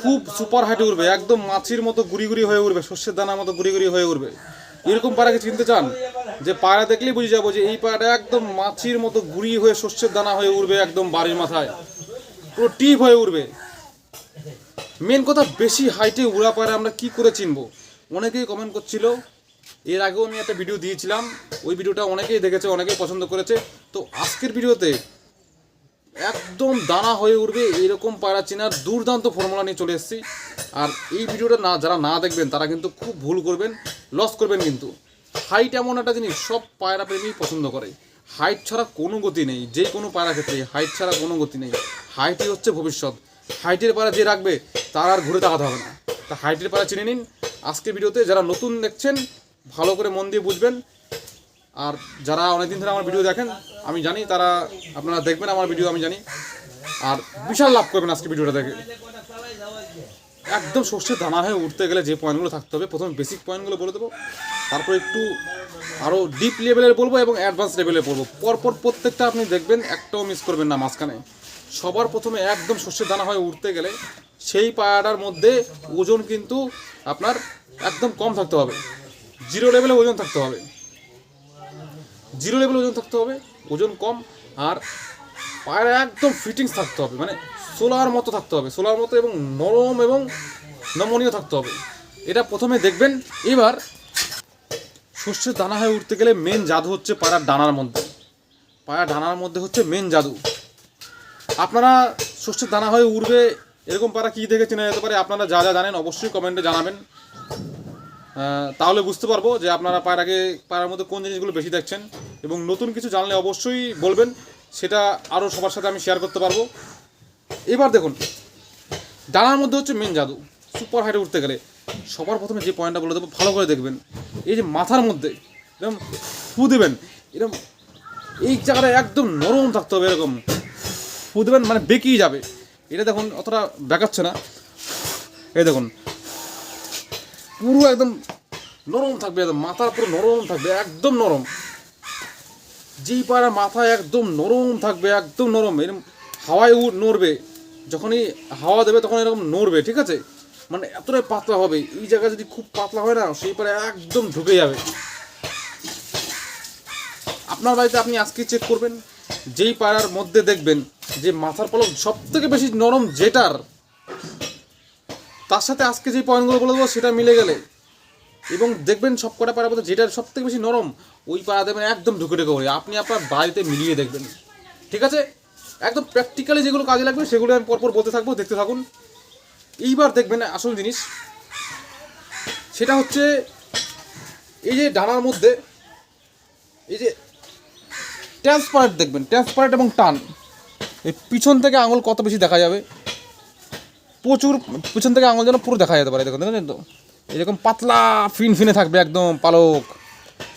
খুব সুপার হাইটে উঠবে, একদম মাছির মতো গুড়ি গুড়ি হয়ে উঠবে, শস্যের দানার মতো গুড়ি গুড়ি হয়ে উঠবে। এরকম পায়রাকে চিনতে চান? যে পায়রা দেখলেই বুঝে যাবো যে এই পায়রাটা একদম মাছির মতো গুড়ি হয়ে শস্যের দানা হয়ে উঠবে, একদম বাড়ির মাথায় পুরো টিপ হয়ে উঠবে। মেন কথা, বেশি হাইটে উড়া পায়রা আমরা কি করে চিনবো? অনেকেই কমেন্ট করছিল, এর আগেও আমি একটা ভিডিও দিয়েছিলাম, ওই ভিডিওটা অনেকেই দেখেছে, অনেকেই পছন্দ করেছে। তো আজকের ভিডিওতে একদম দানা হয়ে উঠবে এরকম পায়রা চেনার দুর্দান্ত ফর্মুলা নিয়ে চলে এসেছি। আর এই ভিডিওটা যারা না দেখবেন তারা কিন্তু খুব ভুল করবেন, লস করবেন। কিন্তু হাইট এমন একটা জিনিস সব পায়রা প্রেমী পছন্দ করে। হাইট ছাড়া কোনো গতি নেই, যে কোনো পায়রা ক্ষেত্রে হাইট ছাড়া কোনো গতি নেই। হাইটই হচ্ছে ভবিষ্যৎ। হাইটের পায়রা যে রাখবে তার আর ঘুরে তাকাতে হবে না। তা হাইটের পায়রা চিনে নিন আজকের ভিডিওতে। যারা নতুন দেখছেন ভালো করে মন দিয়ে বুঝবেন, আর যারা অনেকদিন ধরে আমার ভিডিও দেখেন আমি জানি তারা আপনারা দেখবেন আমার ভিডিও, আমি জানি, আর বিশাল লাভ করবেন আজকে ভিডিওটা দেখে। একদম শস্যের দানা হয়ে উঠতে গেলে যে পয়েন্টগুলো থাকতে হবে, প্রথমে বেসিক পয়েন্টগুলো বলে দেবো, তারপর একটু আরও ডিপ লেভেলের বলবো এবং অ্যাডভান্স লেভেলে বলবো। পরপর প্রত্যেকটা আপনি দেখবেন, একটাও মিস করবেন না মাঝখানে। সবার প্রথমে একদম শস্যের দানা হয়ে উঠতে গেলে সেই পায়রাটার মধ্যে ওজন কিন্তু আপনার একদম কম থাকতে হবে, জিরো লেভেলে ওজন থাকতে হবে, জিরো লেভেল ওজন থাকতে হবে, ওজন কম। আর পায়রা একদম ফিটিংস থাকতে হবে, মানে সোলার মতো থাকতে হবে, সোলার মতো, এবং নরম এবং নমনীয় থাকতে হবে। এটা প্রথমে দেখবেন। এবার শস্যের দানা হয়ে উঠতে গেলে মেন জাদু হচ্ছে পায়রার ডানার মধ্যে। পায়রার ডানার মধ্যে হচ্ছে মেন জাদু। আপনারা শস্যের দানা হয়ে উঠবে এরকম পায়রা কী দেখে চেনা যেতে পারে? আপনারা যা যা জানেন অবশ্যই কমেন্টে জানাবেন, তাহলে বুঝতে পারবো যে আপনারা পায়রার মধ্যে কোন জিনিসগুলো বেশি দেখছেন। এবং নতুন কিছু জানলে অবশ্যই বলবেন, সেটা আরও সবার সাথে আমি শেয়ার করতে পারবো। এবার দেখুন, ডানার মধ্যে হচ্ছে মেন জাদু। সুপার হাইটে উঠতে গেলে সবার প্রথমে যে পয়েন্টটা বলে দেবো, ভালো করে দেখবেন। এই যে মাথার মধ্যে এরকম ফু দেবেন, এরকম এই জায়গাটা একদম নরম থাকতে হবে, এরকম ফু দেবেন মানে বেঁকিয়ে যাবে। এটা দেখুন অতটা বেঁকাচ্ছে না, এই দেখুন পুরো একদম নরম থাকবে, একদম মাথার পুরো নরম থাকবে, একদম নরম। যেই পায়রা মাথা একদম নরম থাকবে, একদম নরম, এরকম হাওয়ায় নড়বে, যখনই হাওয়া দেবে তখন এরকম নড়বে, ঠিক আছে? মানে এতটাই পাতলা হবে। এই জায়গা যদি খুব পাতলা হয় না, সেই পায়রা একদম ঢুকে যাবে। আপনার বাড়িতে আপনি আজকে চেক করবেন, যেই পায়রার মধ্যে দেখবেন যে মাথার পালক সব থেকে বেশি নরম যেটার, তার সাথে আজকে যে পয়েন্টগুলো বলে দেবো সেটা মিলে গেলে, এবং দেখবেন সব কটা পায়রার মধ্যে যেটার সব থেকে বেশি নরম, ওই পায়রা দেবেন একদম ঢুকে ঢুকে করে। আপনি আপনার বাড়িতে মিলিয়ে দেখবেন, ঠিক আছে? একদম প্র্যাকটিক্যালি যেগুলো কাজে লাগবে সেগুলো আমি পরপর বলতে থাকবো, দেখতে থাকুন। এইবার দেখবেন আসল জিনিস, সেটা হচ্ছে এই যে ডানার মধ্যে এই যে ট্রান্সপারেন্ট দেখবেন, ট্রান্সপারেন্ট এবং টান। এই পিছন থেকে আঙুল কত বেশি দেখা যাবে, প্রচুর পিছন থেকে আঙুল যেন পুরো দেখা যেতে পারে। দেখুন দেখেন তো, এরকম পাতলা ফিনফিনে থাকবে, একদম পালক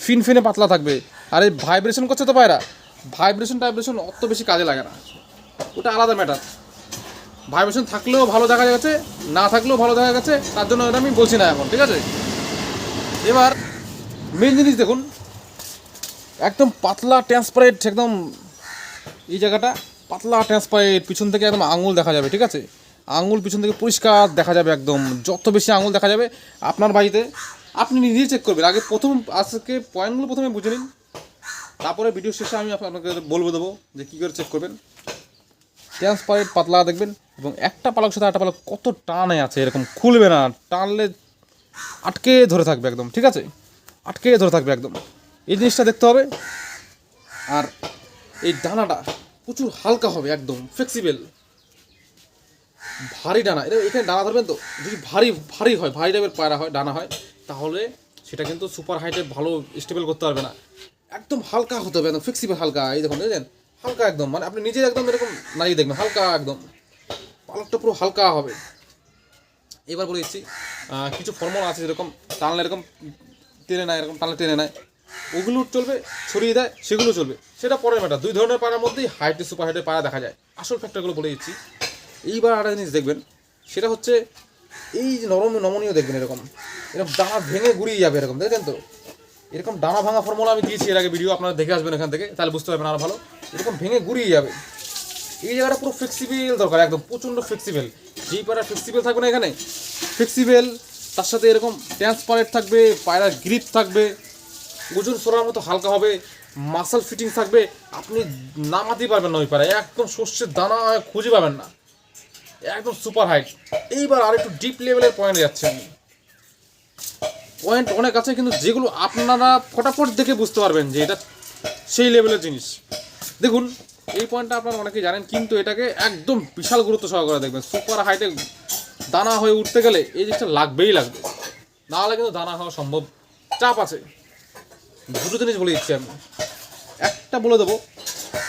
ফিনফিনে পাতলা থাকবে। আর এই ভাইব্রেশন করছে তো পায়রা, ভাইব্রেশন অত বেশি কাজে লাগে না, ওটা আলাদা ম্যাটার। ভাইব্রেশন থাকলেও ভালো দেখা যাচ্ছে, না থাকলেও ভালো দেখা যাচ্ছে, তার জন্য এটা আমি বলছি না এখন, ঠিক আছে? এবার মেন জিনিস দেখুন, একদম পাতলা ট্রান্সপারেন্ট, একদম এই জায়গাটা পাতলা ট্রান্সপারেন্ট, পিছন থেকে একদম আঙুল দেখা যাবে, ঠিক আছে? আঙুল পিছন থেকে পরিষ্কার দেখা যাবে, একদম যত বেশি আঙুল দেখা যাবে আপনার বাড়িতে, আপনি নিজেই চেক করবেন। আগে আজকে পয়েন্টগুলো প্রথমে বুঝে নিন, তারপরে ভিডিও শেষে আমি আপনাকে বলবো দেবো যে কী করে চেক করবেন। ট্রান্সপারেন্ট পাতলা দেখবেন, এবং একটা পালক সাথে একটা পালক কত টানে আছে, এরকম খুলবে না, টানলে আটকে ধরে থাকবে একদম, ঠিক আছে? আটকে ধরে থাকবে একদম, এই জিনিসটা দেখতে হবে। আর এই ডানাটা প্রচুর হালকা হবে, একদম ফ্লেক্সিবল, ভারী ডানা। এখানে ডানা ধরবেন তো, যদি ভারী ভারী হয়, ভারী টাইপের পায়রা হয়, ডানা হয়, তাহলে সেটা কিন্তু সুপার হাইটে ভালো স্টেবল করতে পারবে না। একদম হালকা হতে হবে, একদম ফ্লেক্সিবল হালকা। এই দেখুন দেখেন, হালকা একদম, মানে আপনি নিজে একদম এরকম নাড়িয়ে দেখবেন, হালকা একদম পালকটা পুরো হালকা হবে। এবার বলে দিচ্ছি, কিছু ফর্মুলা আছে, যেরকম টানলে এরকম টেনে নেয়, এরকম টানলে টেনে নেয়, ওগুলো চলবে, ছড়িয়ে দেয় সেগুলো চলবে, সেটা পরের ম্যাটার। দুই ধরনের পায়রার মধ্যেই হাইটে সুপার হাইটে পায়রা দেখা যায়, আসল ফ্যাক্টরগুলো বলে দিচ্ছি। এইবার একটা জিনিস দেখবেন, সেটা হচ্ছে এই যে নমনীয় দেখবেন, এরকম ডানা ভেঙে গুড়িয়ে যাবে, এরকম দেখেন তো, এরকম ডানা ভাঙা ফর্মুলা আমি দিয়েছি এর আগে ভিডিও, আপনারা দেখে আসবেন এখান থেকে, তাহলে বুঝতে পারবেন আরও ভালো। এরকম ভেঙে গুড়িয়ে যাবে, এই জায়গাটা পুরো ফ্লেক্সিবল দরকার, একদম প্রচণ্ড ফ্লেক্সিবল। যেই পায়রা ফ্লেক্সিবল থাকবে না এখানে, ফ্লেক্সিবল তার সাথে এরকম ট্রান্সপারেন্ট থাকবে, পায়রার গ্রিপ থাকবে, ওজন সরার মতো হালকা হবে, মাসল ফিটিং থাকবে, আপনি নামাতেই পারবেন না ওই পায়রা, একদম শস্যের দানা খুঁজে পাবেন না, একদম সুপার হাইট। এইবার আর একটু ডিপ লেভেলের পয়েন্ট যাচ্ছে আমি। পয়েন্ট অনেক আছে, কিন্তু যেগুলো আপনারা ফটাফট দেখে বুঝতে পারবেন যে এটা সেই লেভেলের জিনিস। দেখুন এই পয়েন্টটা আপনারা অনেকেই জানেন, কিন্তু এটাকে একদম বিশাল গুরুত্ব সহকারে দেখবেন। সুপার হাইটে দানা হয়ে উঠতে গেলে এই জিনিসটা লাগবেই লাগবে, নাহলে কিন্তু দানা হওয়া সম্ভব, চাপ আছে। দুটো জিনিস বলে দিচ্ছি আমি। একটা বলে দেবো,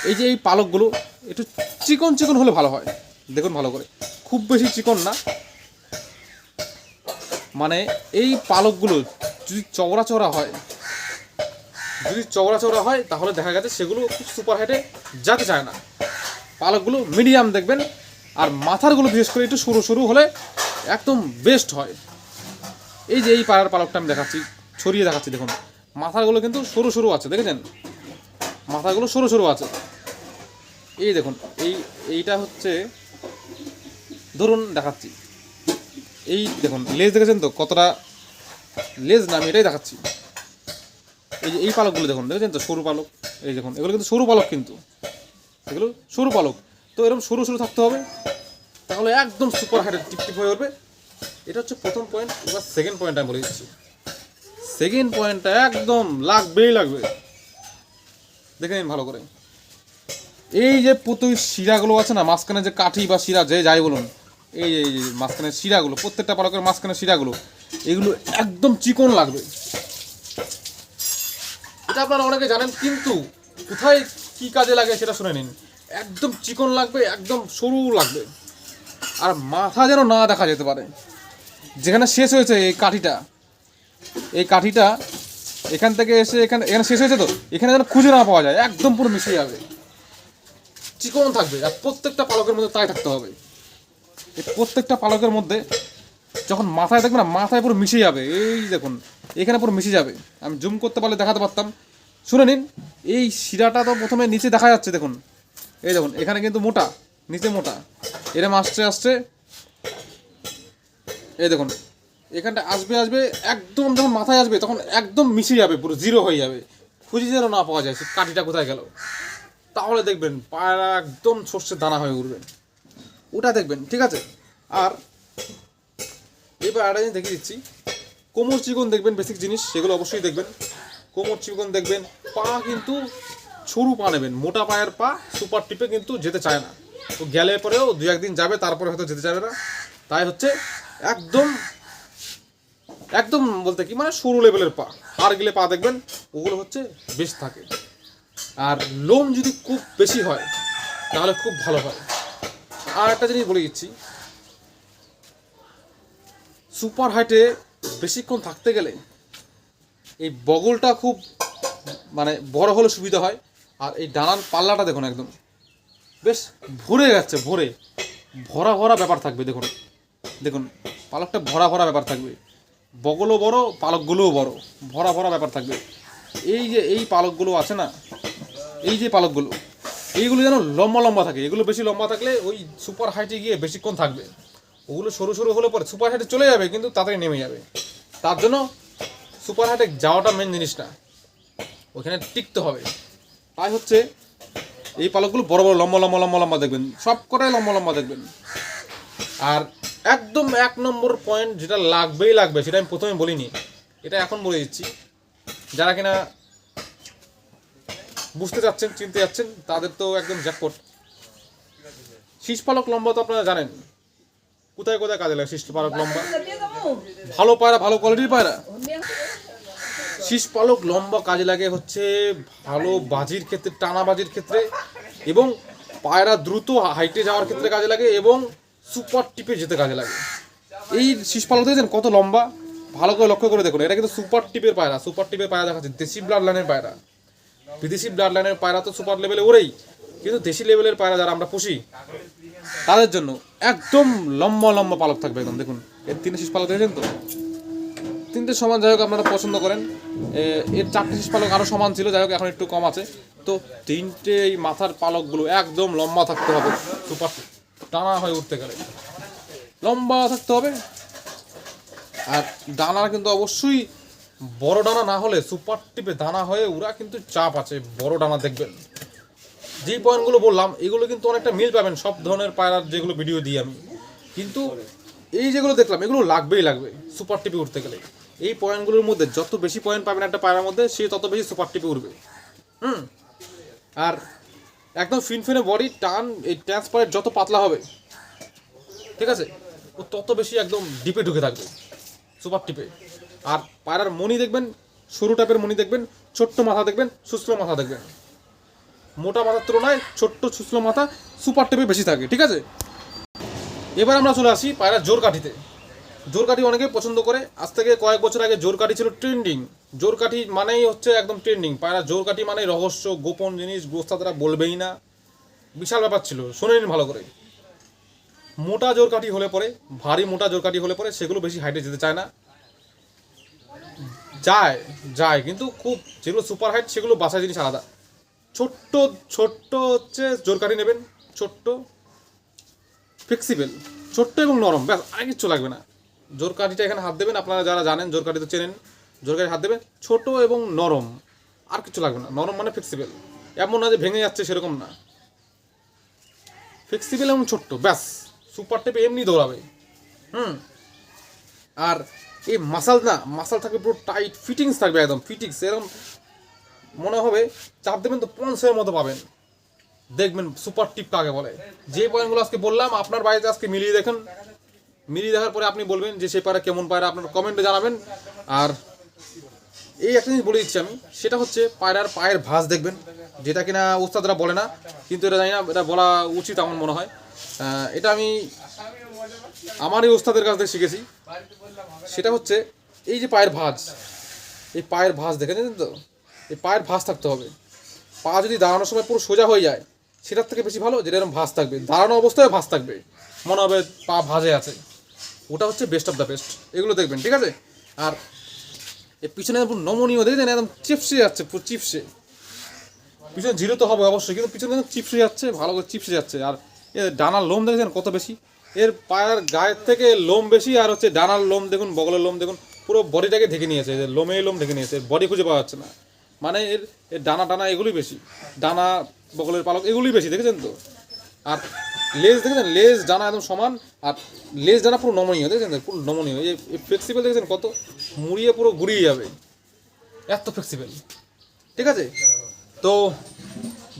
এই যে এই পালকগুলো একটু চিকন চিকন হলে ভালো হয়। দেখুন ভালো করে, খুব বেশি চিকন না, মানে এই পালকগুলো যদি চওড়া চওড়া হয়, তাহলে দেখা গেছে সেগুলো খুব সুপার হাইটে যেতে চায় না। পালকগুলো মিডিয়াম দেখবেন, আর মাথারগুলো বিশেষ করে একটু সরু সরু হলে একদম বেস্ট হয়। এই যে এই পাড়ার পালকটা আমি দেখাচ্ছি, ছড়িয়ে দেখাচ্ছি, দেখুন মাথাগুলো কিন্তু সরু সরু আছে, দেখেছেন মাথাগুলো সরু সরু আছে। এই দেখুন এইটা হচ্ছে, ধরুন দেখাচ্ছি, এই দেখুন লেজ দেখেছেন তো কতটা, লেজ না আমি এটাই দেখাচ্ছি। এই যে এই পালকগুলো দেখুন, দেখেছেন তো সরু পালক, এই দেখুন এগুলো কিন্তু সরু পালক, কিন্তু এগুলো সরু পালক। তো এরকম সরু সরু থাকতে হবে, তাহলে একদম সুপার হাইটের টিপটিপ হয়ে উঠবে। এটা হচ্ছে প্রথম পয়েন্ট। এবার সেকেন্ড পয়েন্ট আমি বলে দিচ্ছি। সেকেন্ড পয়েন্টটা একদম লাগবেই লাগবে, দেখে নিন ভালো করে। এই যে পুতুই শিরাগুলো আছে না, মাঝখানে যে কাঠি বা শিরা যে যাই বলুন, এই যে মাঝখানে শিরাগুলো, প্রত্যেকটা পালকের মাঝখানে শিরাগুলো, এগুলো একদম চিকন লাগবে। এটা আপনারা অনেকে জানেন, কিন্তু কোথায় কি কাজে লাগে সেটা শুনে নিন। একদম চিকন লাগবে, একদম সরু লাগবে, আর মাথা যেন না দেখা যেতে পারে। যেখানে শেষ হয়েছে এই কাঠিটা এখান থেকে এসে এখানে শেষ হয়েছে, তো এখানে যেন খুঁজে না পাওয়া যায়, একদম পুরো মিশে যাবে, চিকন থাকবে। আর প্রত্যেকটা পালকের মধ্যে তাই থাকতে হবে। এই প্রত্যেকটা পালকের মধ্যে যখন মাথায় দেখবে না, মাথায় পুরো মিশে যাবে। এই দেখুন এখানে পুরো মিশে যাবে, আমি জুম করতে পারলে দেখাতে পারতাম। শুনে নিন, এই শিরাটা তো প্রথমে নিচে দেখা যাচ্ছে, দেখুন এই দেখুন এখানে কিন্তু মোটা, নিচে মোটা, এরম আসছে আসছে, এই দেখুন এখানটা আসবে একদম, যখন মাথায় আসবে তখন একদম মিশে যাবে, পুরো জিরো হয়ে যাবে, খুঁজে যেন না পাওয়া যায় সে কাঠিটা কোথায় গেল। তাহলে দেখবেন পায়রা একদম সর্ষের দানা হয়ে উঠবে, ওটা দেখবেন, ঠিক আছে। আর এবার একটা জিনিস দেখিয়ে দিচ্ছি, কোমর চিকন দেখবেন, বেসিক জিনিস সেগুলো অবশ্যই দেখবেন। কোমর চিকন দেখবেন, পা কিন্তু সরু পা নেবেন, মোটা পায়ের পা সুপার টিপে কিন্তু যেতে চায় না, তো গেলে পরেও দু একদিন যাবে, তারপরে হয়তো যেতে যাবে না। তাই হচ্ছে একদম একদম বলতে কি মানে সরু লেভেলের পা, হাড় গিলে পা দেখবেন, ওগুলো হচ্ছে বেশ থাকে। আর লোম যদি খুব বেশি হয় তাহলে খুব ভালো হয়। আর একটা জিনিস বলে দিচ্ছি, সুপার হাইটে বেশিক্ষণ থাকতে গেলে এই বগলটা খুব মানে বড় হলে সুবিধা হয়। আর এই ডানার পাল্লাটা দেখুন একদম বেশ ভরে যাচ্ছে, ভরা ভরা ব্যাপার থাকবে। দেখুন দেখুন পালকটা ভরা ভরা ব্যাপার থাকবে, বগলও বড়, পালকগুলোও বড়, ভরা ভরা ব্যাপার থাকবে। এই যে এই পালকগুলো আছে না, এই যে পালকগুলো, এইগুলো যেন লম্বা লম্বা থাকে। এগুলো বেশি লম্বা থাকলে ওই সুপার হাইটে গিয়ে বেশিক্ষণ থাকবে, ওগুলো সরু সরু হলে পরে সুপার হাইটে চলে যাবে কিন্তু তাড়াতাড়ি নেমে যাবে। তার জন্য সুপার হাইটে যাওয়াটা মেন জিনিস না, ওখানে টিকতে হবে। তাই হচ্ছে এই পালকগুলো বড় বড় লম্বা লম্বা লম্বা লম্বা দেখবেন, সব কটাই লম্বা লম্বা দেখবেন। আর একদম 1 নম্বর পয়েন্ট যেটা লাগবেই লাগবে, সেটা আমি প্রথমে বলিনি, এটা এখন বলে দিচ্ছি। যারা কিনা বুঝতে চাচ্ছেন, চিনতে যাচ্ছেন, তাদের তো একদম জ্যাকপট। শীষ পালক লম্বা তো আপনারা জানেন কোথায় কোথায় কাজে লাগে। শীষ পালক লম্বা, ভালো পায়রা, ভালো কোয়ালিটির পায়রা, শীষ পালক লম্বা কাজে লাগে হচ্ছে ভালো বাজির ক্ষেত্রে, টানা বাজির ক্ষেত্রে, এবং পায়রা দ্রুত হাইটে যাওয়ার ক্ষেত্রে কাজে লাগে, এবং সুপার টিপে যেতে কাজে লাগে। এই শীষ পালক দেখেছেন কত লম্বা, ভালো করে লক্ষ্য করে দেখুন। এটা কিন্তু সুপার টিপের পায়রা, সুপার টিপের পায়রা দেখাচ্ছে, দেশি ব্লাড লাইনের পায়রা। বিদেশি ব্লাড লাইনের পায়রা তো সুপার লেভেলে ওরেই, কিন্তু দেশি লেভেলের পায়রা যারা আমরা পুষি তাদের জন্য একদম লম্বা লম্বা পালক থাকবে একদম। দেখুন এর 3 শীষ পালক দেখেছেন তো, তিনটে সমান, যাই হোক আপনারা পছন্দ করেন। এর 4টে শেষ পালক আরও সমান ছিল, যাই হোক এখন একটু কম আছে। তো তিনটে এই মাথার পালকগুলো একদম লম্বা থাকতে হবে, সুপার টানা হয়ে উঠতে গেলে লম্বা থাকতে হবে। আর ডানা কিন্তু অবশ্যই বড় ডানা না হলে সুপার টিপে দানা হয়ে ওরা কিন্তু চাপ আছে, বড় ডানা দেখবেন। যেই পয়েন্টগুলো বললাম এগুলো কিন্তু অনেকটা মিল পাবেন সব ধরনের পায়রার যেগুলো ভিডিও দিই আমি, কিন্তু এই যেগুলো দেখলাম এগুলো লাগবেই লাগবে সুপার টিপে উঠতে গেলে। এই পয়েন্টগুলোর মধ্যে যত বেশি পয়েন্ট পাবেন একটা পায়রার মধ্যে, সে তত বেশি সুপার টিপে উঠবে। আর একদম ফিনফিনে বডি, টান এই ট্রান্সপারেন্ট যত পাতলা হবে, ঠিক আছে, ও তত বেশি একদম ডিপে ঢুকে থাকবে সুপার টিপে। আর পায়রার মনি দেখবেন সরু টাইপের মনি দেখবেন, ছোট্ট মাথা দেখবেন, শুষ্ক মাথা দেখবেন। মোটা মাথার তুলনায় ছোট্ট শুষ্ক মাথা সুপার টিপে বেশি থাকে, ঠিক আছে। এবার আমরা চলে আসি পায়রার জোর কাঠিতে। জোর কাঠি অনেকে পছন্দ করে, আজ থেকে কয়েক বছর আগে জোর কাঠি ছিল ট্রেন্ডিং। জোর কাঠি মানেই হচ্ছে একদম ট্রেন্ডিং, পায়রা জোর কাঠি মানে রহস্য, গোপন জিনিস, গ্রস্তারা বলবেই না, বিশাল ব্যাপার ছিল, শুনে নিন ভালো করে। মোটা জোর কাঠি হলে পরে, ভারী মোটা জোর কাঠি হলে পরে সেগুলো বেশি হাইটে যেতে চায় না, যায় কিন্তু খুব যেগুলো সুপার হাইট সেগুলো বাছাই জিনিস আলাদা। ছোট্ট ছোট্ট হচ্ছে জোর কাঠি নেবেন, ছোট্ট ফ্লেক্সিবল, ছোট্ট এবং নরম, ব্যাস আর কিচ্ছু লাগবে না। জোর কাঠিটা এখানে হাত দেবেন, আপনারা যারা জানেন জোর কাঠি তো চেনেন, জোর কাঠি হাত দেবেন, ছোট এবং নরম, আর কিছু লাগবে না। নরম মানে ফ্লেক্সিবল, এমন না যে ভেঙে যাচ্ছে সেরকম না, ফ্লেক্সিবল এবং ছোট্ট, ব্যাস সুপার টেপে এমনি দৌড়াবে। আর এই মাসাল থাকবে পুরো টাইট, ফিটিংস থাকবে একদম ফিটিংস, এরকম মনে হবে চাপ দেবেন তো পন্সের মতো পাবেন। দেখবেন সুপার টিপ কাকে বলে। যে পয়েন্টগুলো আজকে বললাম আপনার বাড়িতে আজকে মিলিয়ে দেখেন, মিলিয়ে দেখার পরে আপনি বলবেন যে সেই পায়রা কেমন পায়রা, আপনার কমেন্টে জানাবেন। আর এই একটা জিনিস বলে দিচ্ছি আমি, সেটা হচ্ছে পায়রার পায়ের ভাঁজ দেখবেন, যেটা কিনা ওস্তাদরা বলে না, কিন্তু এটা জানি না, এটা বলা উচিত আমার মনে হয়। এটা আমি আমারই ওস্তাদের কাছ থেকে শিখেছি। সেটা হচ্ছে এই যে পায়ের ভাঁজ, এই পায়ের ভাঁজ দেখেছেন তো, এই পায়ের ভাঁজ থাকতে হবে। পা যদি দাঁড়ানোর সময় পুরো সোজা হয়ে যায় সেটার থেকে বেশি ভালো যেটা এরকম ভাঁজ থাকবে, দাঁড়ানো অবস্থায় ভাঁজ থাকবে, মনে হবে পা ভাঁজে আছে, ওটা হচ্ছে বেস্ট অফ দ্য বেস্ট। এগুলো দেখবেন, ঠিক আছে। আর এর পিছনে পুরো নমনীয় দেখেছেন, একদম চিপসে যাচ্ছে, পুরো চিপসে, পিছনে জিরো তো হবে অবশ্যই, কিন্তু পিছনে চিপসে যাচ্ছে, ভালো করে চিপসে যাচ্ছে। আর এর ডানার লোম দেখেছেন কত বেশি, এর পায়ের গায়ের থেকে লোম বেশি, আর হচ্ছে ডানার লোম দেখুন, বগলের লোম দেখুন, পুরো বডিটাকে ঢেকে নিয়েছে, লোমে লোম ঢেকে নিয়েছে, বডি খুঁজে পাওয়া যাচ্ছে না। মানে এর ডানা এগুলোই বেশি, ডানা বগলের পালক এগুলোই বেশি, দেখেছেন তো। আর লেজ দেখেছেন, লেজ ডানা একদম সমান, আর লেজ ডানা পুরো নমনীয়, দেখেছেন পুরো নমনীয়। এই ফ্লেক্সিবল দেখেছেন কত, মুড়িয়ে পুরো ঘুরিয়ে যাবে, এত ফ্লেক্সিবল, ঠিক আছে। তো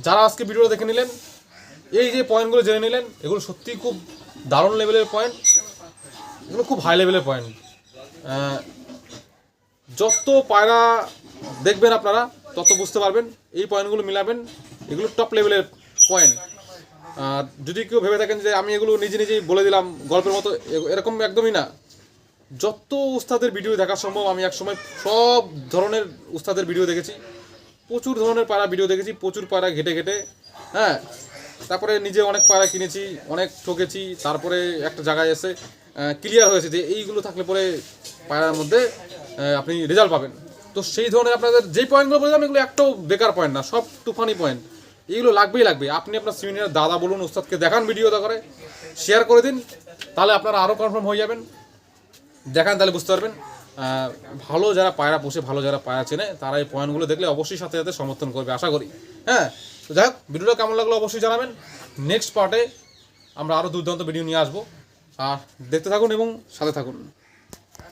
যারা আজকে ভিডিওটা দেখে নিলেন, এই যে পয়েন্টগুলো জেনে নিলেন, এগুলো সত্যিই খুব দারুণ লেভেলের পয়েন্ট, এগুলো খুব হাই লেভেলের পয়েন্ট। যত পায়রা দেখবেন আপনারা তত বুঝতে পারবেন, এই পয়েন্টগুলো মিলাবেন, এগুলো টপ লেভেলের পয়েন্ট। আর যদি কেউ ভেবে থাকেন যে আমি এগুলো নিজেই বলে দিলাম গল্পের মতো, এরকম একদমই না। যত উস্তাদের ভিডিও দেখা সম্ভব, আমি একসময় সব ধরনের উস্তাদের ভিডিও দেখেছি, প্রচুর ধরনের পায়রা ভিডিও দেখেছি, প্রচুর পায়রা ঘেটে, হ্যাঁ। তারপরে নিজে অনেক পায়রা কিনেছি, অনেক ঠকেছি, তারপরে একটা জায়গায় এসে ক্লিয়ার হয়েছে যে এইগুলো থাকলে পরে পায়রার মধ্যে আপনি রেজাল্ট পাবেন। তো সেই ধরনের আপনাদের যেই পয়েন্টগুলো বললাম এগুলো একটাও বেকার পয়েন্ট না, সব তুফানি পয়েন্ট, এইগুলো লাগবেই। আপনি আপনার সিনিয়র দাদা বলুন, উস্তাদকে দেখান ভিডিওটা করে, শেয়ার করে দিন, তাহলে আপনারা আরও কনফার্ম হয়ে যাবেন। দেখান, তাহলে বুঝতে পারবেন। ভালো যারা পায়রা পোষে, ভালো যারা পায়রা চেনে, তারা এই পয়েন্টগুলো দেখলে অবশ্যই সাথে সাথে সমর্থন করবে, আশা করি। হ্যাঁ, তো যাই হোক, ভিডিওটা কেমন লাগলো অবশ্যই জানাবেন। নেক্সট পার্টে আমরা আরও দুর্দান্ত ভিডিও নিয়ে আসবো, আর দেখতে থাকুন এবং সাথে থাকুন।